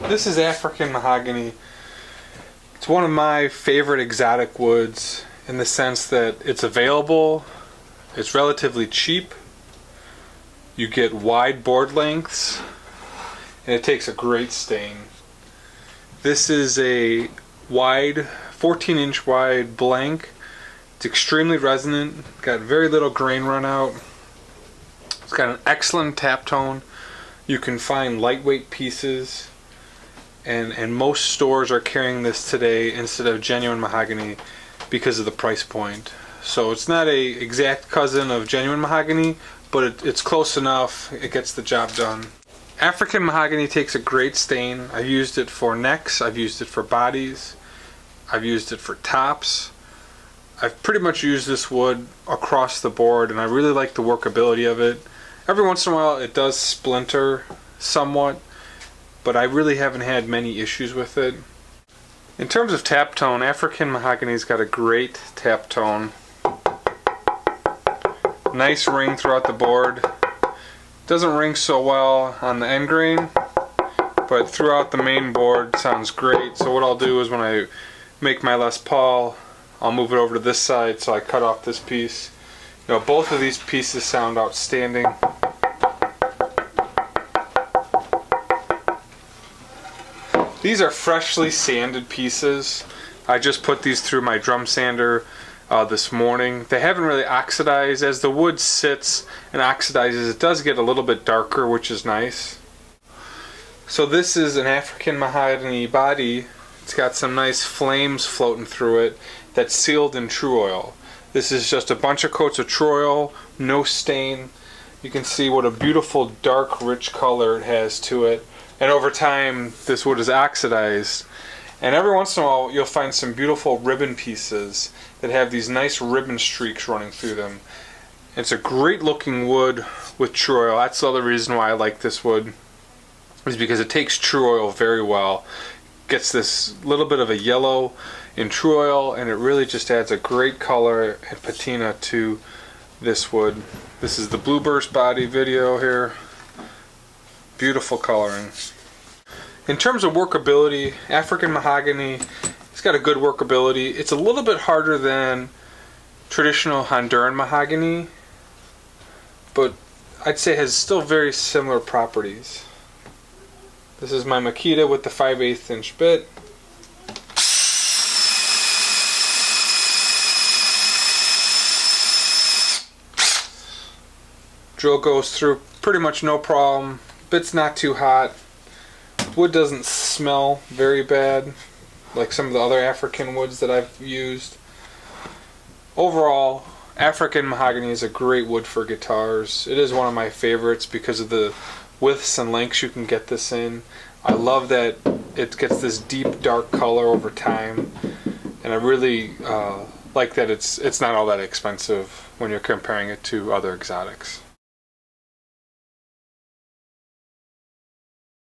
This is African mahogany. It's one of my favorite exotic woods in the sense that it's available, it's relatively cheap, you get wide board lengths, and it takes a great stain. This is a wide, 14-inch wide blank. It's extremely resonant, got very little grain run out. It's got an excellent tap tone. You can find lightweight pieces, and most stores are carrying this today instead of genuine mahogany because of the price point. So it's not a exact cousin of genuine mahogany, but it's close enough. It gets the job done. African mahogany takes a great stain. I've used it for necks, I've used it for bodies, I've used it for tops. I've pretty much used this wood across the board, and I really like the workability of it. Every once in a while it does splinter somewhat, but I really haven't had many issues with it. In terms of tap tone, African mahogany's got a great tap tone. Nice ring throughout the board. Doesn't ring so well on the end grain, but throughout the main board sounds great. So what I'll do is when I make my Les Paul, I'll move it over to this side so I cut off this piece. You know, both of these pieces sound outstanding. These are freshly sanded pieces. I just put these through my drum sander this morning. They haven't really oxidized. As the wood sits and oxidizes, it does get a little bit darker, which is nice. So this is an African mahogany body. It's got some nice flames floating through it that's sealed in true oil. This is just a bunch of coats of true oil, no stain. You can see what a beautiful dark rich color it has to it. And over time this wood is oxidized. And every once in a while you'll find some beautiful ribbon pieces that have these nice ribbon streaks running through them. It's a great looking wood with true oil. That's the other reason why I like this wood, is because it takes true oil very well. Gets this little bit of a yellow in true oil, and it really just adds a great color and patina to this wood. This is the Blueburst body video here. Beautiful coloring. In terms of workability, African mahogany, it's got a good workability. It's a little bit harder than traditional Honduran mahogany, but I'd say it has still very similar properties. This is my Makita with the 5/8 inch bit. Drill goes through pretty much no problem. Bit's not too hot. Wood doesn't smell very bad like some of the other African woods that I've used. Overall, African mahogany is a great wood for guitars. It is one of my favorites because of the widths and lengths you can get this in. I love that it gets this deep dark color over time, and I really like that it's not all that expensive when you're comparing it to other exotics.